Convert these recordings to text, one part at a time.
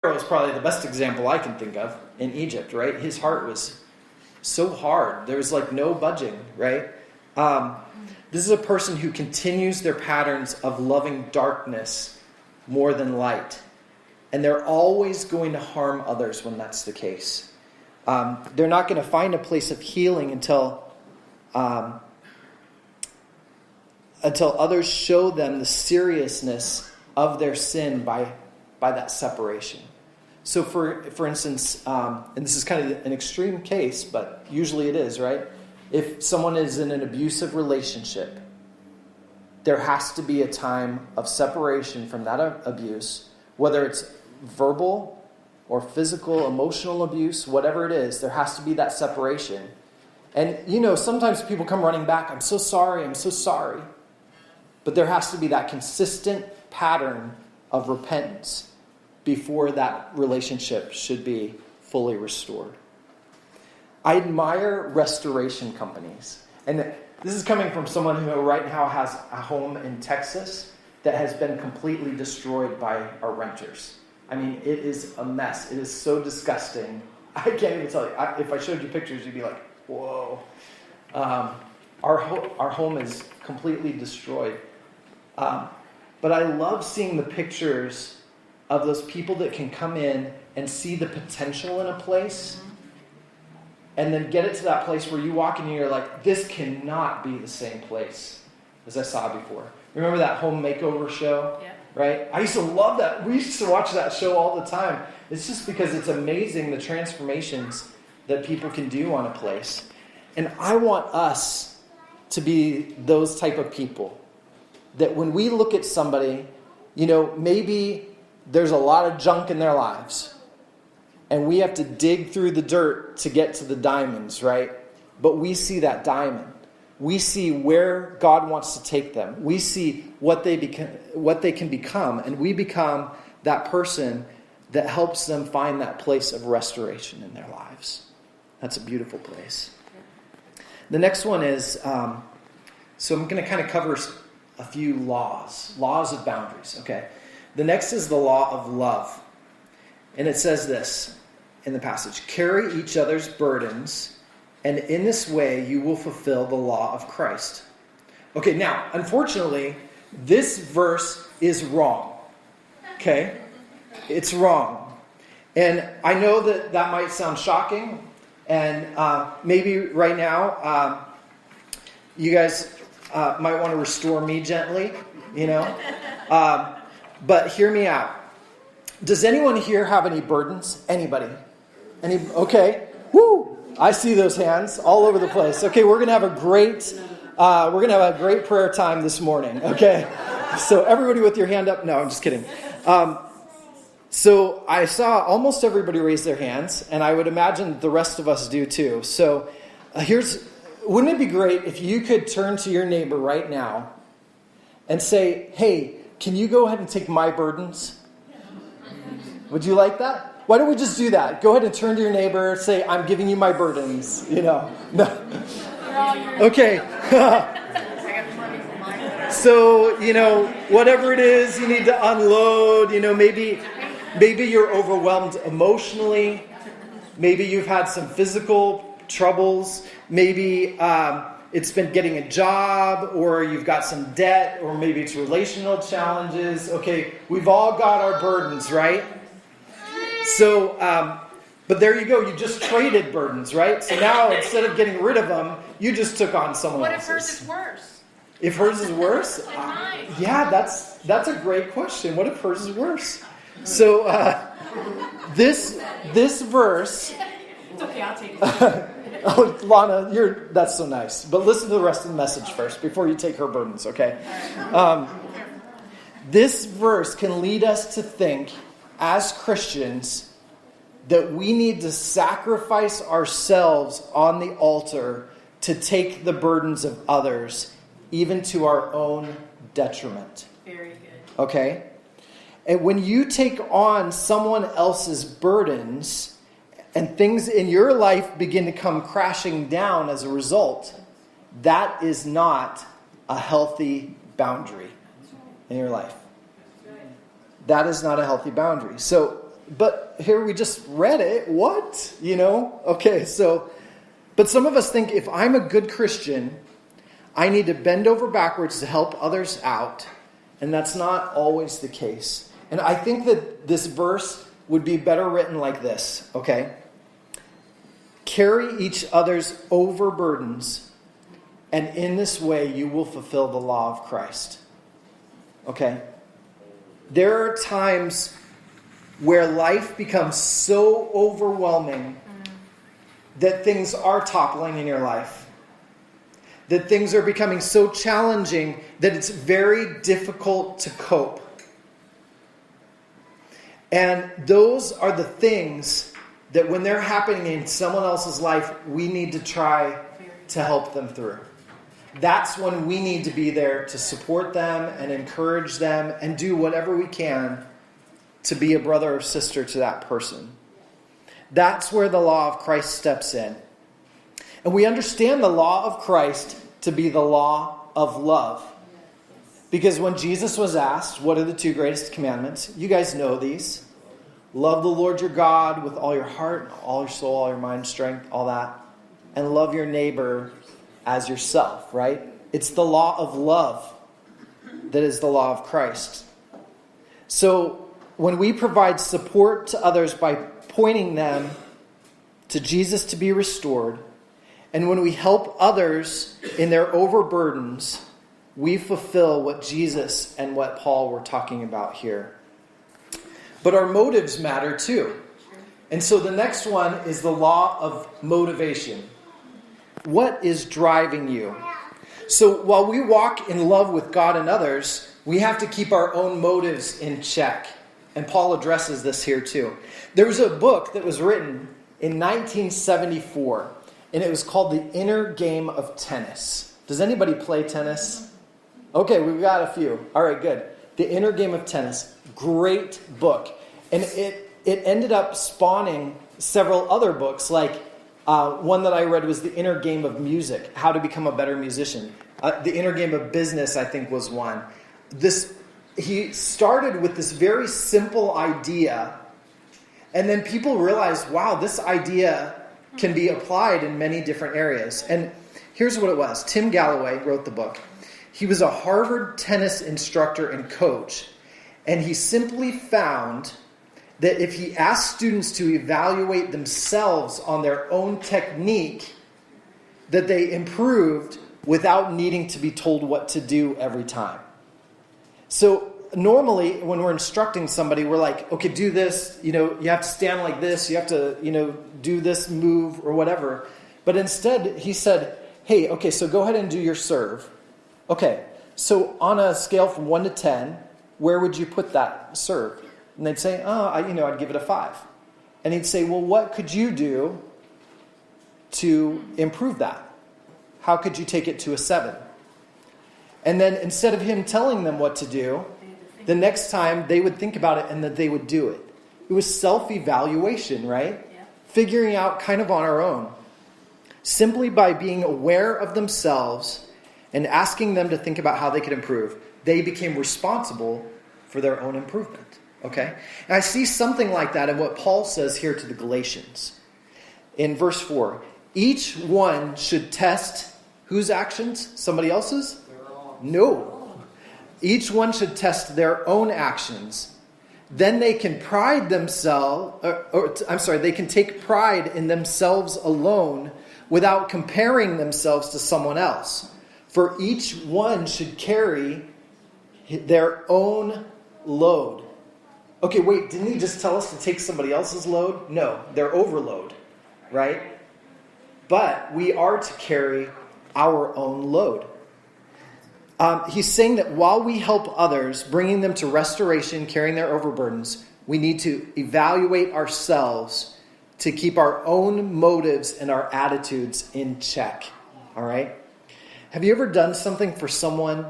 is probably the best example I can think of in Egypt, right? His heart was so hard. There was like no budging, right? This is a person who continues their patterns of loving darkness more than light. And they're always going to harm others when that's the case. They're not going to find a place of healing until others show them the seriousness of their sin by that separation. So for instance, and this is kind of an extreme case, but usually it is, right? If someone is in an abusive relationship, there has to be a time of separation from that abuse, whether it's verbal or physical, emotional abuse, whatever it is, there has to be that separation. And, sometimes people come running back, I'm so sorry. But there has to be that consistent pattern of repentance before that relationship should be fully restored. I admire restoration companies. And this is coming from someone who right now has a home in Texas that has been completely destroyed by our renters. I mean, it is a mess. It is so disgusting. I can't even tell you. If I showed you pictures, you'd be like, whoa. Our home is completely destroyed. But I love seeing the pictures of those people that can come in and see the potential in a place and then get it to that place where you walk in and you're like, this cannot be the same place as I saw before. Remember that home makeover show? Yeah. Right? I used to love that. We used to watch that show all the time. It's just because it's amazing the transformations that people can do on a place. And I want us to be those type of people. That when we look at somebody, maybe there's a lot of junk in their lives. And we have to dig through the dirt to get to the diamonds, right? But we see that diamond. We see where God wants to take them. We see what they can become. And we become that person that helps them find that place of restoration in their lives. That's a beautiful place. The next one is, so I'm going to kind of cover a few laws of boundaries, okay? The next is the law of love. And it says this in the passage, carry each other's burdens, and in this way you will fulfill the law of Christ. Okay, now, unfortunately, this verse is wrong, okay? It's wrong. And I know that might sound shocking, and maybe right now, you guys might want to restore me gently, but hear me out. Does anyone here have any burdens? Anybody? Okay. Woo! I see those hands all over the place. Okay, we're gonna have a great prayer time this morning. Okay, so everybody with your hand up. No, I'm just kidding. So I saw almost everybody raise their hands, and I would imagine the rest of us do too. So wouldn't it be great if you could turn to your neighbor right now and say, hey, can you go ahead and take my burdens? Would you like that? Why don't we just do that? Go ahead and turn to your neighbor, say, I'm giving you my burdens. No. Okay. So, whatever it is you need to unload, maybe you're overwhelmed emotionally. Maybe you've had some physical troubles. Maybe it's been getting a job, or you've got some debt, or maybe it's relational challenges. Okay, we've all got our burdens, right? So, but there you go. You just traded burdens, right? So now instead of getting rid of them, you just took on someone else's. What if hers is worse? If hers is worse? Like mine. Yeah, that's a great question. What if hers is worse? So, this verse... It's okay, I'll take it. Oh, Lana, that's so nice. But listen to the rest of the message first before you take her burdens, okay? This verse can lead us to think, as Christians, that we need to sacrifice ourselves on the altar to take the burdens of others, even to our own detriment. Very good. Okay? And when you take on someone else's burdens, and things in your life begin to come crashing down as a result, that is not a healthy boundary in your life. That is not a healthy boundary. So but here we just read it. What? Okay, so, but some of us think if I'm a good Christian, I need to bend over backwards to help others out. And that's not always the case. And I think that this verse would be better written like this, okay? Carry each other's overburdens, and in this way you will fulfill the law of Christ. Okay? There are times where life becomes so overwhelming that things are toppling in your life. That things are becoming so challenging that it's very difficult to cope. And those are the things that when they're happening in someone else's life, we need to try to help them through. That's when we need to be there to support them and encourage them and do whatever we can to be a brother or sister to that person. That's where the law of Christ steps in. And we understand the law of Christ to be the law of love. Because when Jesus was asked, what are the 2 greatest commandments? You guys know these. Love the Lord your God with all your heart, all your soul, all your mind, strength, all that. And love your neighbor as yourself, right? It's the law of love that is the law of Christ. So when we provide support to others by pointing them to Jesus to be restored, and when we help others in their overburdens, we fulfill what Jesus and what Paul were talking about here. But our motives matter too. And so the next one is the law of motivation. What is driving you? So while we walk in love with God and others, we have to keep our own motives in check. And Paul addresses this here too. There was a book that was written in 1974, and it was called The Inner Game of Tennis. Does anybody play tennis? Okay, we've got a few. All right, good. The Inner Game of Tennis. Great book. And it ended up spawning several other books, like one that I read was The Inner Game of Music, How to Become a Better Musician. The Inner Game of Business, I think, was one. He started with this very simple idea, and then people realized, wow, this idea can be applied in many different areas. And here's what it was. Tim Galloway wrote the book. He was a Harvard tennis instructor and coach, and he simply found that if he asked students to evaluate themselves on their own technique, that they improved without needing to be told what to do every time. So normally when we're instructing somebody, we're like, okay, do this, you have to stand like this, you have to, do this move or whatever. But instead he said, hey, okay, so go ahead and do your serve. Okay, so on a scale from 1 to 10, where would you put that serve? And they'd say, I'd give it a 5. And he'd say, well, what could you do to improve that? How could you take it to a 7? And then instead of him telling them what to do, the next time they would think about it and that they would do it. It was self-evaluation, right? Yeah. Figuring out kind of on our own. Simply by being aware of themselves and asking them to think about how they could improve, they became responsible for their own improvement. Okay? And I see something like that in what Paul says here to the Galatians. In verse 4, each one should test whose actions? Somebody else's? No. Each one should test their own actions. Then they can they can take pride in themselves alone without comparing themselves to someone else. For each one should carry their own load. Okay, wait, didn't he just tell us to take somebody else's load? No, their overload, right? But we are to carry our own load. He's saying that while we help others, bringing them to restoration, carrying their overburdens, we need to evaluate ourselves to keep our own motives and our attitudes in check. All right? Have you ever done something for someone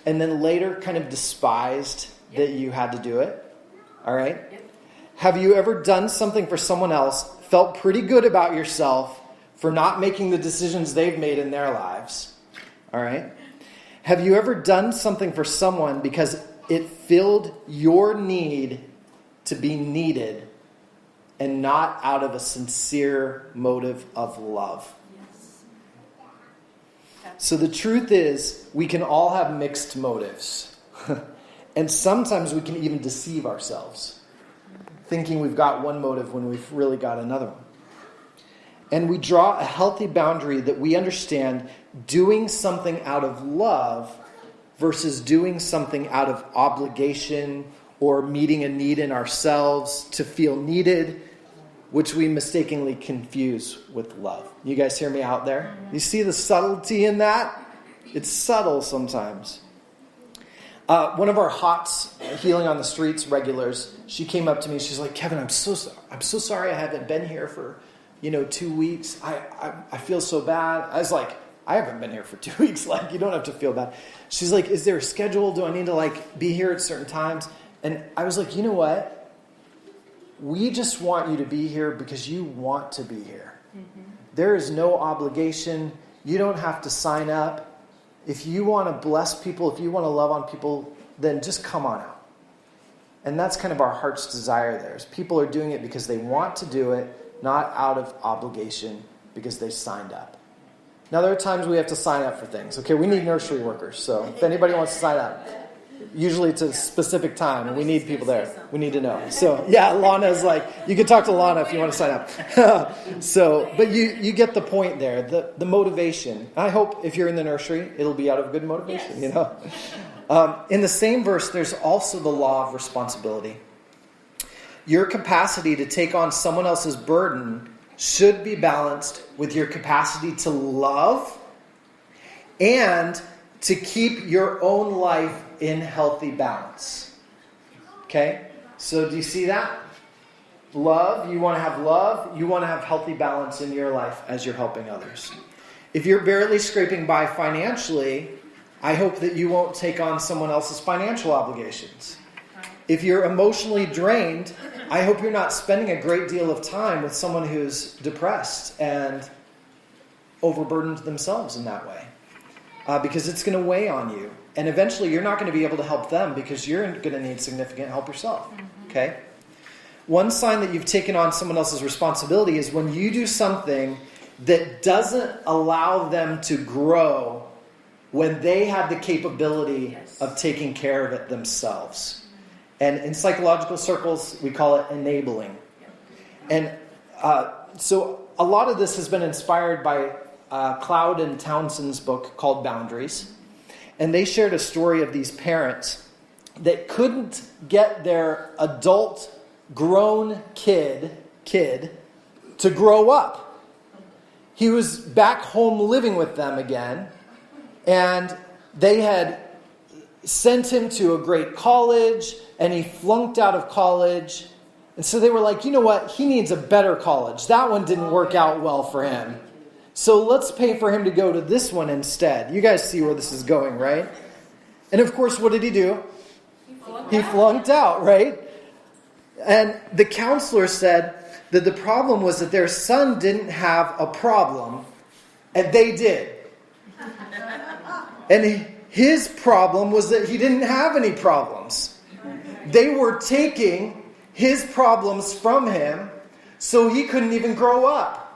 and then later kind of despised that you had to do it? All right? Have you ever done something for someone else, felt pretty good about yourself for not making the decisions they've made in their lives? All right? Have you ever done something for someone because it filled your need to be needed and not out of a sincere motive of love. Yes. So the truth is, we can all have mixed motives. And sometimes we can even deceive ourselves, thinking we've got one motive when we've really got another one. And we draw a healthy boundary that we understand doing something out of love versus doing something out of obligation or meeting a need in ourselves to feel needed, which we mistakenly confuse with love. You guys hear me out there? You see the subtlety in that? It's subtle sometimes. One of our HOTS, Healing on the Streets regulars, she came up to me. She's like, Kevin, I'm so sorry I haven't been here for 2 weeks. I feel so bad. I was like, I haven't been here for 2 weeks. Like, you don't have to feel bad. She's like, is there a schedule? Do I need to be here at certain times? And I was like, you know what? We just want you to be here because you want to be here. Mm-hmm. There is no obligation. You don't have to sign up. If you want to bless people, if you want to love on people, then just come on out. And that's kind of our heart's desire there. Is people are doing it because they want to do it, not out of obligation because they signed up. Now, there are times we have to sign up for things. Okay, we need nursery workers. So if anybody wants to sign up, usually it's a specific time, and we need people there. We need to know. So, yeah, Lana's like, you can talk to Lana if you want to sign up. But you get the point there, the motivation. I hope if you're in the nursery, it'll be out of good motivation, In the same verse, there's also the law of responsibility. Your capacity to take on someone else's burden should be balanced with your capacity to love and to keep your own life in healthy balance. Okay? So do you see that? Love, you want to have love, you want to have healthy balance in your life as you're helping others. If you're barely scraping by financially, I hope that you won't take on someone else's financial obligations. If you're emotionally drained, I hope you're not spending a great deal of time with someone who's depressed and overburdened themselves in that way. Because it's going to weigh on you. And eventually you're not going to be able to help them because you're going to need significant help yourself. Okay? One sign that you've taken on someone else's responsibility is when you do something that doesn't allow them to grow when they have the capability of taking care of it themselves. And in psychological circles, we call it enabling. And so a lot of this has been inspired by Cloud and Townsend's book called Boundaries. And they shared a story of these parents that couldn't get their adult grown kid to grow up. He was back home living with them again. And they had sent him to a great college, and he flunked out of college. And so they were like, you know what? He needs a better college. That one didn't work out well for him. So let's pay for him to go to this one instead. You guys see where this is going, right? And of course, what did he do? He flunked out, right? And the counselor said that the problem was that their son didn't have a problem, and they did. And his problem was that he didn't have any problems. They were taking his problems from him, so he couldn't even grow up.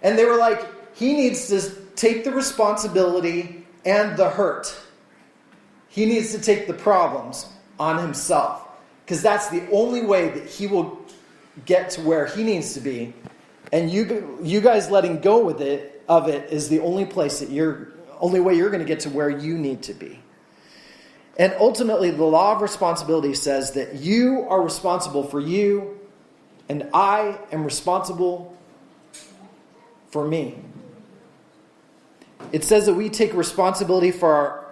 And they were like, he needs to take the responsibility and the hurt. He needs to take the problems on himself. Because that's the only way that he will get to where he needs to be. And you guys letting go of it is the only way you're going to get to where you need to be. And ultimately, the law of responsibility says that you are responsible for you, and I am responsible for me. It says that we take responsibility for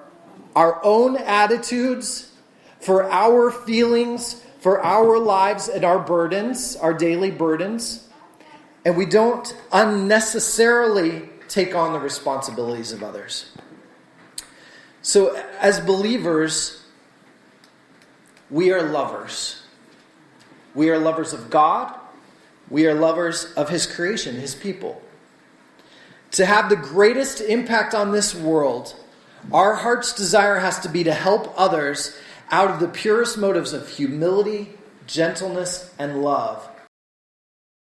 our own attitudes, for our feelings, for our lives and our burdens, our daily burdens. And we don't unnecessarily take on the responsibilities of others. So as believers, we are lovers. We are lovers of God. We are lovers of His creation, His people. To have the greatest impact on this world, our heart's desire has to be to help others out of the purest motives of humility, gentleness, and love,